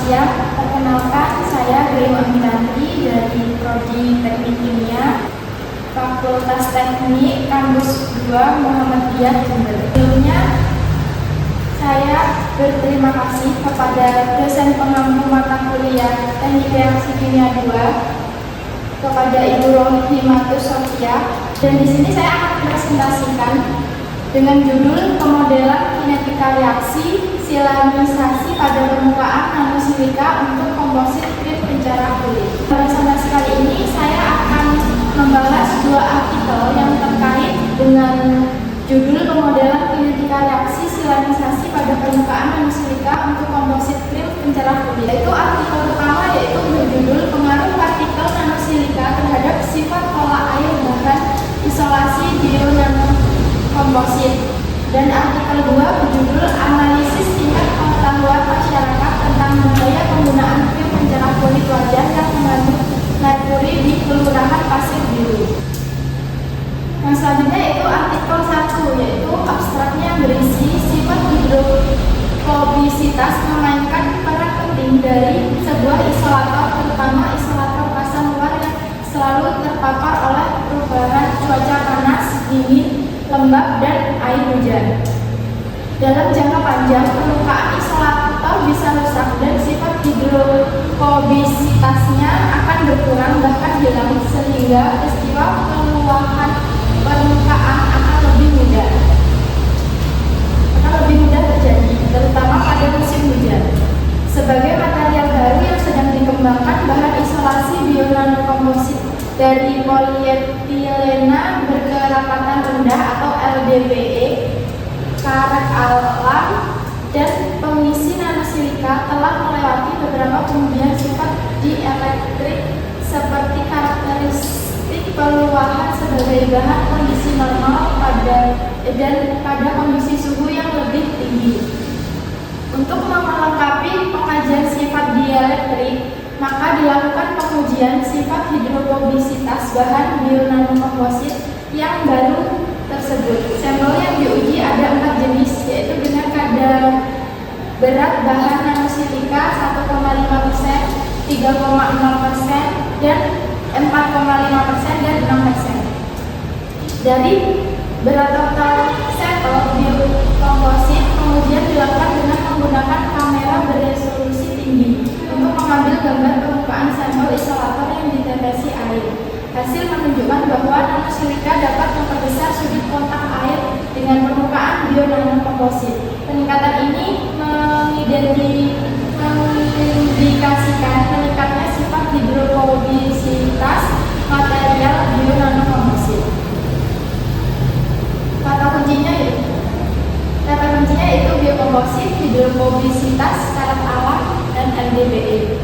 siang. Perkenalkan, saya Grim Aminanti dari Prodi Teknik Kimia, Fakultas Teknik Kampus 2 Muhammadiyah Jember. Sebelumnya, saya berterima kasih kepada dosen pengampu mata kuliah Teknik Reaksi Kimia 2, kepada Ibu Rohimatus Sofia. Dan di sini saya akan presentasikan dengan judul Pemodelan Kinetika Reaksi Silamisasi pada Permukaan Nanosilika untuk Komposit Krim Pencerah Kulit. Presentasi kali ini saya akan membahas dua artikel yang terkait dengan judul Pemodelan Kinetika Reaksi Silamisasi pada Permukaan Nanosilika untuk Komposit Krim Pencerah Kulit. Yaitu artikel pertama yaitu berjudul Pengaruh Partikel Nanosilika terhadap Sifat Pola Air Bahan Isolasi Bionanokomposit, dan artikel 2 berjudul Analisis Tingkat Pengetahuan Masyarakat tentang Budaya Penggunaan Krim Pencerah Kulit Wajah yang mengandung merkuri di Kelurahan Pasir Biru. Yang selanjutnya yaitu artikel 1, yaitu abstraknya berisi sifat hidrofobisitas memainkan peran penting dari sebuah isolator, terutama isolator pasang luar yang selalu terpapar oleh perubahan cuaca panas, dingin, lembab, dan air hujan. Dalam jangka panjang, permukaan isolator bisa rusak dan sifat hidrofobisitasnya akan berkurang bahkan hilang, sehingga peristiwa peluahan permukaan akan lebih mudah terjadi, terutama pada musim hujan. Sebagai material baru yang sedang dikembangkan, bahan isolasi bionanokomposit dari polietilena berkerapatan rendah atau LDPE, karet alam, dan pengisi nanosilika telah melewati beberapa pengujian sifat dielektrik seperti karakteristik peluahan sebagai bahan kondisi normal dan pada kondisi suhu yang lebih tinggi. Untuk melengkapi pengajian sifat dielektrik, maka dilakukan pengujian sifat hidrofobisitas bahan bionanokomposit yang baru tersebut. Sampel yang diuji ada 4 jenis, yaitu dengan kadar berat bahan nanosilika 1,5%, 3,0%, dan 4,5% dan 6%. Dari berat total sampel biokomposit, pengujian dilakukan dengan menggunakan kamera beresolusi tinggi untuk mengambil gambar permukaan sampel isolator yang ditetesi air. Hasil menunjukkan bahwa nanosilika dapat memperbesar sudut kontak air dengan permukaan bionanokomposit. Peningkatan ini mengindikasikan meningkatnya sifat hidrofobisitas material bionanokomposit. Kata kuncinya yaitu biokomposit, hidrofobisitas, karet alam, dan LDPE.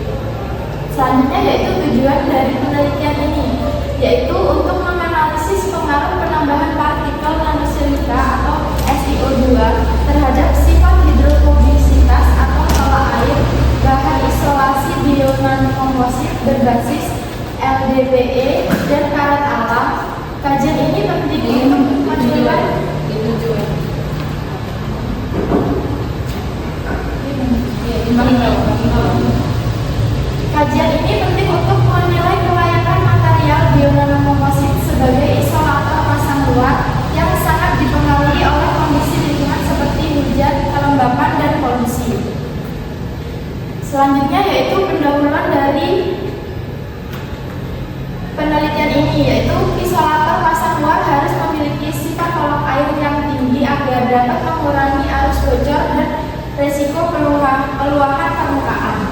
Selanjutnya yaitu tujuan dari penelitian ini, yaitu untuk menganalisis pengaruh penambahan partikel nanosilika atau SiO2 terhadap sifat hidrofobisitas atau pola air bahan isolasi bionanokomposit berbasis LDPE dan karet alam. Kajian ini penting untuk menilai kelayakan material bionanokomposit sebagai isolator pasang luar yang sangat dipengaruhi oleh kondisi lingkungan seperti hujan, kelembapan, dan polusi. Selanjutnya yaitu pendahuluan dari penelitian ini, yaitu isolator pasang luar harus memiliki sifat tolak air yang tinggi agar dapat mengurangi arus bocor dan resiko peluahan permukaan,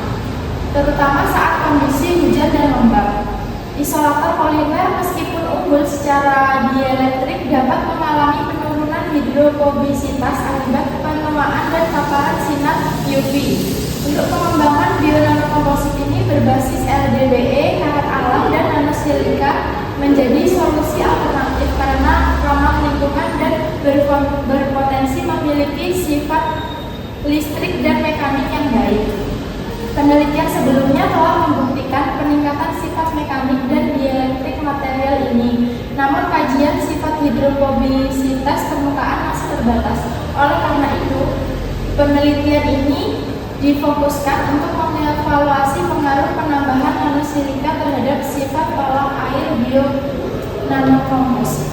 terutama saat kondisi hujan dan lembab. Isolator polimer meskipun unggul secara dielektrik dapat mengalami penurunan hidrofobisitas akibat penuaan dan paparan sinar UV. Untuk pengembangan bionanokomposit ini berbasis LDPE, karet alam, dan nanosilika menjadi solusi alternatif karena ramah lingkungan dan berpotensi memiliki sifat listrik dan mekanik yang baik. Penelitian sebelumnya telah membuktikan peningkatan sifat mekanik dan dielektrik material ini, namun kajian sifat hidrofobisitas permukaan masih terbatas. Oleh karena itu, penelitian ini difokuskan untuk mengevaluasi pengaruh penambahan nanosilika terhadap sifat tolak air bio-nanokomposit.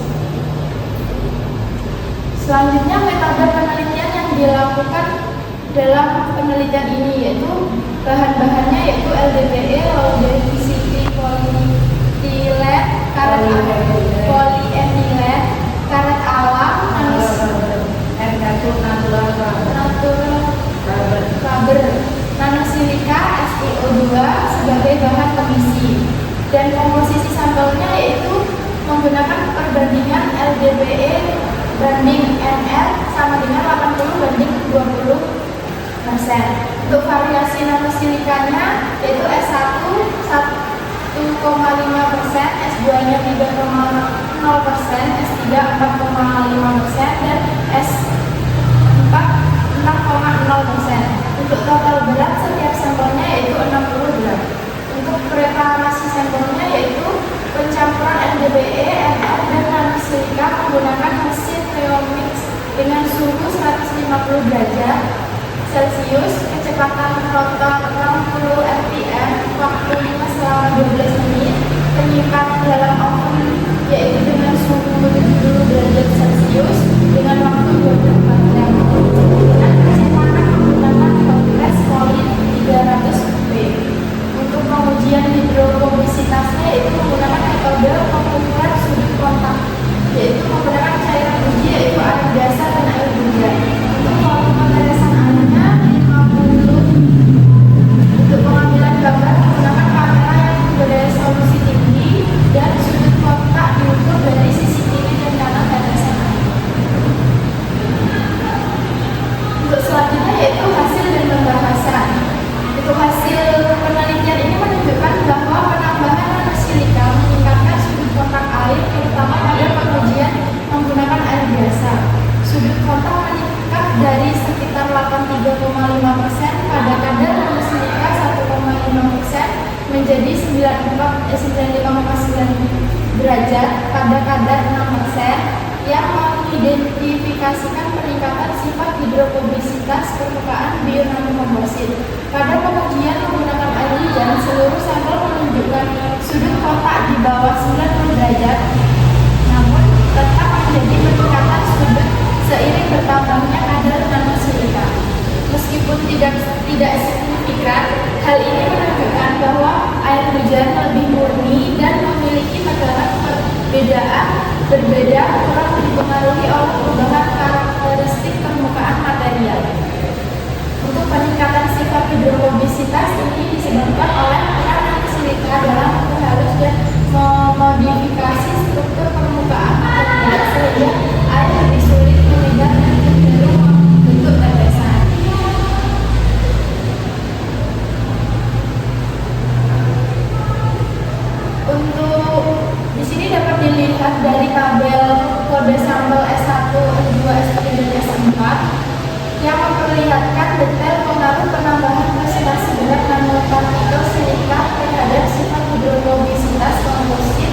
Selanjutnya, metode penelitian yang dilakukan dalam penelitian ini yaitu bahan-bahannya yaitu LDPE, low density polyethylene, karet polyethylene, karet alam, rubber, nanosilika, SiO2 sebagai bahan pengisi, dan komposisi sampelnya yaitu menggunakan perbandingan LDPE banding NR sama dengan 80 banding 20%. Untuk variasi nanosilikanya yaitu S1 1,5%, S2-nya 3,0%, S3 4,5%, dan S4 6,0%. Untuk total berat setiap sampelnya yaitu 60 gram. Untuk preparasi sampelnya yaitu pencampuran LDPE, NR, dan nanosilika menggunakan mesin Reomix dengan suhu 150 derajat Celcius, kecepatan rotor 60 rpm, waktu 5 selama 12 menit, penyimpanan dalam oven yaitu dengan suhu 70 derajat Celcius dengan waktu 24 jam. Dan kecepatan menggunakan kompres polin 300 V. Untuk pengujian hidrofobisitasnya yaitu menggunakan metode pengukuran sudut kontak, yaitu menggunakan cairan uji yaitu air dasar dan air hujan. Untuk volume tetesan airnya 50. Untuk pengambilan gambar menggunakan kamera yang beresolusi tinggi dan sudut kontak diukur dari sisi kiri dan kanan tetesan air. Untuk selanjutnya yaitu hasil dan pembahasan. Untuk hasil penelitian ini menunjukkan bahwa penambahan nanosilika meningkatkan sudut kontak air terutama pada pengujian menggunakan air biasa. Sudut kontak meningkat dari sekitar 83,5% pada kadar nanosilika 1,5% menjadi 95,9 derajat pada kadar 6% yang mengidentifikasikan peningkatan sifat hidrofobisitas permukaan bio-nanokomposit. Pada pengujian menggunakan air hujan, seluruh sampel menunjukkan sudut kontak di bawah 90 derajat, namun tetap menjadi peningkatan sudut seiring bertambahnya kadar nanosilika. Meskipun tidak signifikan, hal ini menunjukkan bahwa air hujan lebih murni dan memiliki tekanan berbeda kurang dipengaruhi oleh perubahan karakteristik permukaan material. Untuk peningkatan sifat hidrofobisitas ini disebabkan oleh peran nanosilika dalam memperhalus dan memodifikasi struktur permukaan material sehingga air lebih sulit mengendap dan cenderung membentuk tetesan. Untuk di sini dapat dilihat dari tabel kode sampel S1, S2, S3, dan S4 yang memperlihatkan detail pengaruh penambahan presentasi berat nanopartikel silika terhadap sifat hidrofobisitas komposit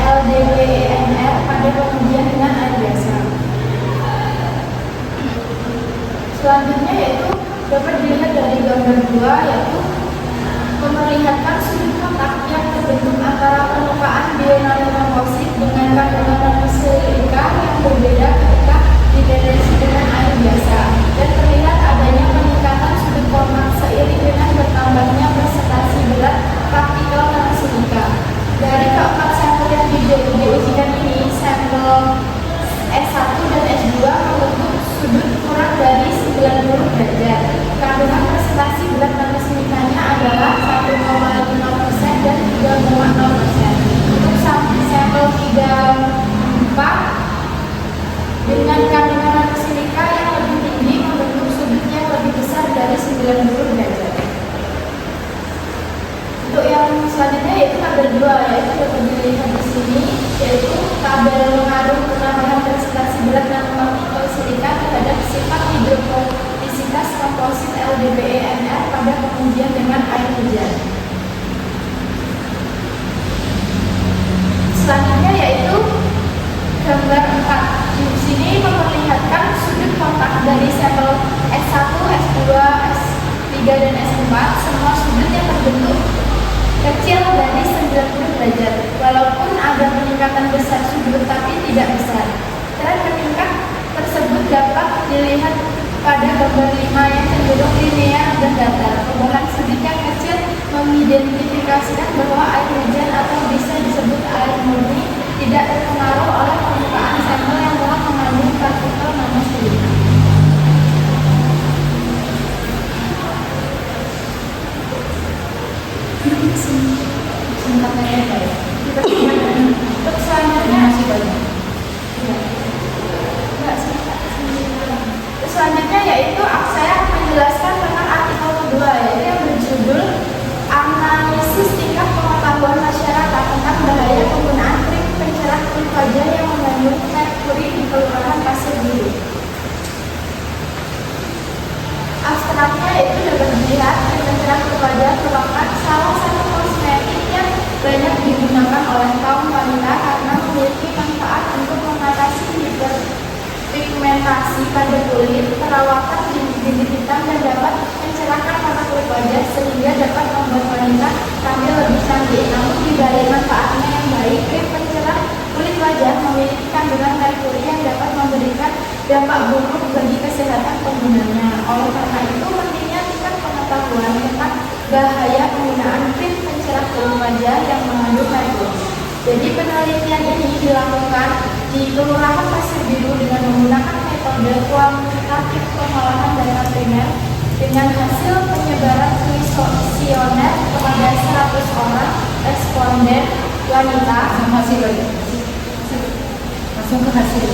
LDPE-NR pada pengujian dengan air biasa. Selanjutnya yaitu dapat dilihat dari gambar 2 yaitu memperlihatkan sudut kontak yang terbentuk antara permukaan bio-nanokomposit dengan kandungan nanosilika yang berbeda ketika ditetesan dengan air biasa, dan terlihat adanya peningkatan sudut kontak seiring dengan bertambahnya presentasi berat partikel nanosilika. Dari keempat sampel yang diujikan ini, sampel S1 dan S2 membentuk sudut kurang dari 90 derajat. Kandungan presentasi berat nanosilikanya adalah 1,5% dan 3,0%. Untuk sampel 3-4 dengan kandungan nanosilika yang lebih tinggi membentuk sudut yang lebih besar dari 90 derajat. Untuk yang selanjutnya yaitu tabel 2, yaitu dapat dilihat di sini, yaitu tabel pengaruh penambahan presentasi berat nanopartikel silika terhadap sifat hidrofobisitas komposit LDPE-NR pada pengujian dengan air hujan. Selanjutnya yaitu gambar 4. Di sini memperlihatkan sudut kontak dari sampel S1, S2, S3, derajat. Walaupun ada peningkatan besar sudut tapi tidak besar. Tren meningkat tersebut dapat dilihat pada gambar 5 yang cenderung linear dan datar. Perubahan sudut yang kecil mengidentifikasikan bahwa air hujan atau bisa disebut air murni tidak terpengaruh oleh permukaan sampel yang telah mengandung partikel nanosedik. Untuk selanjutnya selanjutnya yaitu saya akan menjelaskan tentang artikel kedua, yaitu yang berjudul analisis tingkat pengetahuan masyarakat tentang bahaya penggunaan krim pencerah kulit wajah yang mengandung merkuri di Kelurahan Pasir Biru. Abstraknya itu dapat dilihat krim pencerah kulit wajah merupakan salah satu kosmetik yang banyak digunakan oleh kaum wanita karena memiliki manfaat untuk mengatasi hiperpigmentasi pada kulit, perawatan bibit hitam, dan dapat mencerahkan mata kulit wajah sehingga dapat membuat wanita tampil lebih cantik. Namun di balik manfaatnya yang baik, krim pencerah kulit wajah memiliki kandungan merkuri yang dapat memberikan dampak buruk bagi kesehatan penggunanya. Oleh karena itu, pentingnya tingkat pengetahuan tentang bahaya penggunaan krim pencerah kulit wajah yang mengandung merkuri. Jadi penelitian ini dilakukan di Kelurahan Pasir Biru dengan menggunakan metode kuantitatif pengolahan data primer dengan hasil penyebaran kuesioner kepada 100 orang responden wanita. Langsung ke hasil.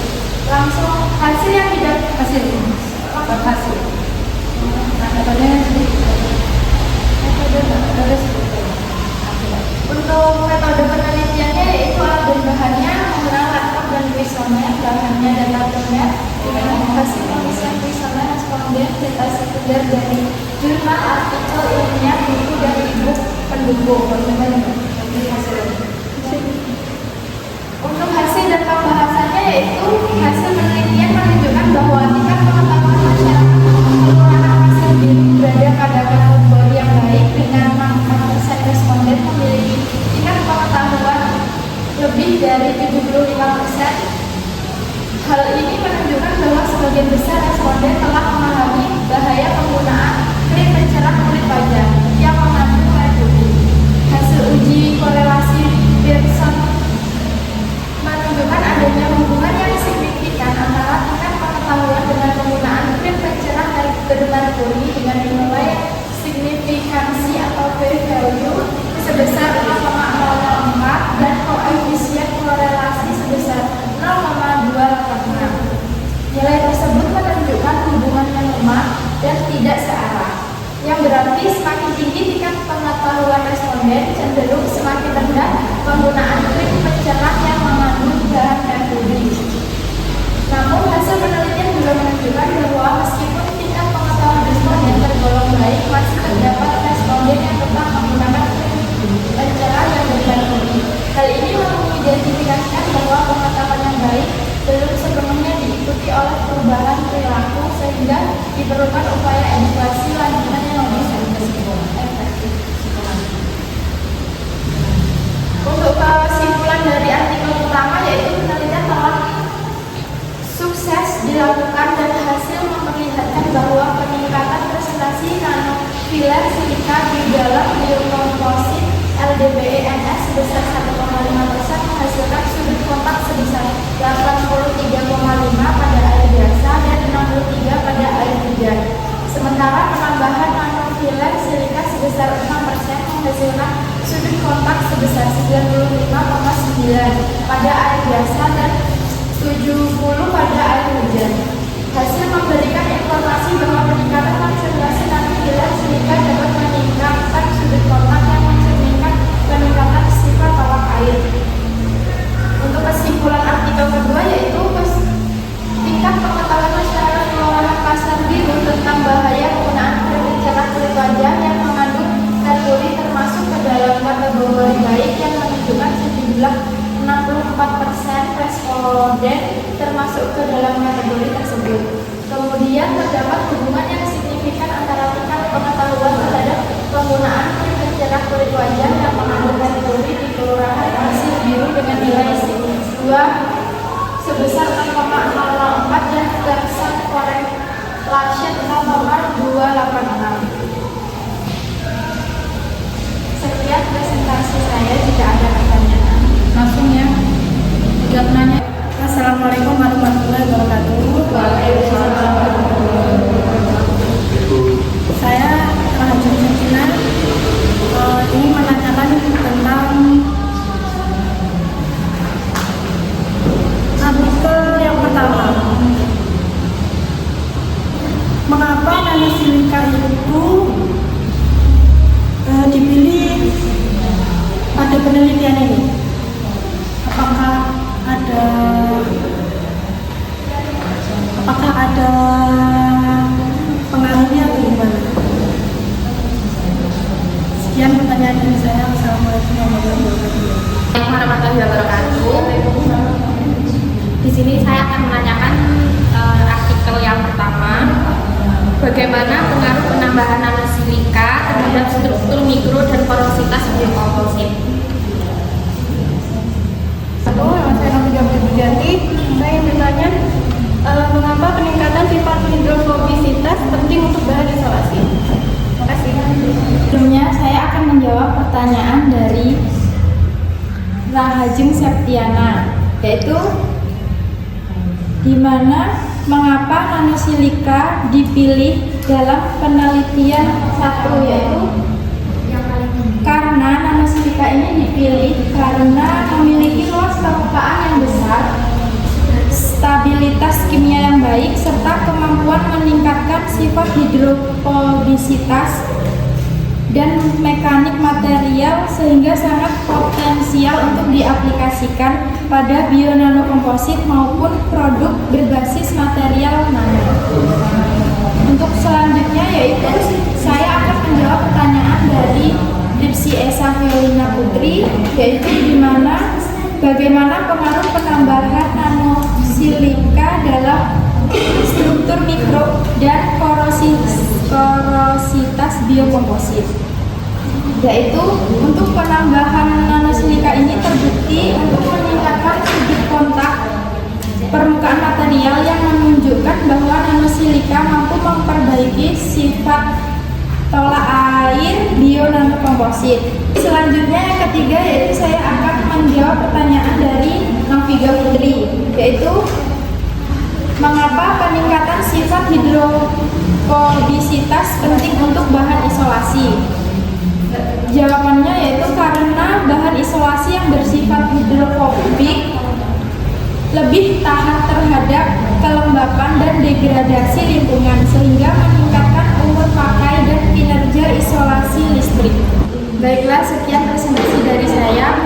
Langsung hasil yang tidak Hasil. Nah, metodenya untuk metode penelitiannya yaitu alat dan bahannya menggunakan laptop dan kuesioner, bahannya data primer dengan hasil pengisian kuesioner responden, data sekunder dari jurnal, artikel ilmiah, buku, dan e-book pendukung. Untuk hasil dan pembahasannya yaitu hasil penelitian menunjukkan bahwa tingkat pengetahuan masyarakat Kelurahan Pasir Biru berada pada kategori yang baik dengan 64% responden memiliki tingkat pengetahuan lebih dari 75%. Hal ini menunjukkan bahwa sebagian besar responden telah memahami bahaya penggunaan krim pencerah kulit wajah yang mengandung merkuri. Hasil uji korelasi Pearson menunjukkan adanya hubungan yang signifikan antara tingkat pengetahuan dengan penggunaan krim pencerah bermerkuri dengan nilai signifikansi atau p-value sebesar 0,004 dan koefisien korelasi sebesar 0,286. Nilai tersebut menunjukkan hubungan yang lemah dan tidak searah, yang berarti semakin tinggi tingkat pengetahuan responden cenderung semakin rendah penggunaan krim pencerah yang mengandung bahan merkuri. Namun hasil penelitian juga menunjukkan bahwa meskipun tingkat pengetahuan responden tergolong baik, masih terdapat responden yang tetap menggunakan krim pencerah yang bermerkuri. Hal ini mengidentifikasikan bahwa pengetahuan yang baik belum sepenuhnya diikuti oleh perubahan perilaku sehingga diperlukan upaya edukasi lanjutan yang lebih efektif. Untuk kesimpulan dari artikel pertama yaitu penelitian telah sukses dilakukan dan hasil memperlihatkan bahwa peningkatan presentasi nanofiler silika di dalam biokomposit LDPE-NS sebesar 1,5% menghasilkan sudut kontak sebesar 83,5 pada air biasa dan 63 pada air hujan. Sementara penambahan nanofiler silika sebesar 6% menghasilkan sudut kontak sebesar 95,9 pada air biasa dan 70 pada air hujan. Hasil memberikan informasi bahwa peningkatan konsentrasi nanofiler silika dapat meningkatkan sudut kontak yang mencerminkan peningkatan sifat tolak air. Untuk kesimpulan artikel kedua yaitu tingkat pengetahuan masyarakat Kelurahan Pasir Biru tentang bahaya penggunaan krim pencerah kulit wajah yang mengandung merkuri termasuk ke dalam kategori baik yang menunjukkan sejumlah 64% responden termasuk ke dalam kategori tersebut. Kemudian terdapat hubungan yang signifikan antara tingkat pengetahuan terhadap penggunaan krim pencerah kulit wajah yang mengandung merkuri di Kelurahan bagaimana pengaruh penambahan nanosilika terhadap struktur mikro dan porositas biokomposit. Halo, nama saya Nafida Budianti. Saya ingin bertanya, mengapa peningkatan sifat hidrofobisitas penting untuk bahan isolasi? Terima kasih. Sebelumnya saya akan menjawab pertanyaan dari Rahajeng Septiana, yaitu di mana mengapa nanosilika dipilih dalam penelitian satu, yaitu karena nanosilika ini dipilih karena memiliki luas permukaan yang besar, stabilitas kimia yang baik, serta kemampuan meningkatkan sifat hidrofobisitas dan mekanik material sehingga sangat potensial untuk diaplikasikan pada bionanokomposit maupun produk berbasis material nano. Untuk selanjutnya yaitu saya akan menjawab pertanyaan dari Dipsi Esa Violina Putri, yaitu bagaimana pengaruh penambahan nanosilika dalam struktur mikro dan porositas biokomposit. Yaitu untuk penambahan nanosilika ini terbukti untuk meningkatkan sudut kontak permukaan material yang menunjukkan bahwa nanosilika mampu memperbaiki sifat tolak air bionanokomposit. Selanjutnya yang ketiga yaitu saya akan menjawab pertanyaan dari Nafida Putri, yaitu mengapa peningkatan sifat hidrofobisitas penting untuk bahan isolasi? Jawabannya yaitu karena bahan isolasi yang bersifat hidrofobik lebih tahan terhadap kelembapan dan degradasi lingkungan sehingga meningkatkan umur pakai dan kinerja isolasi listrik. Baiklah, sekian presentasi dari saya.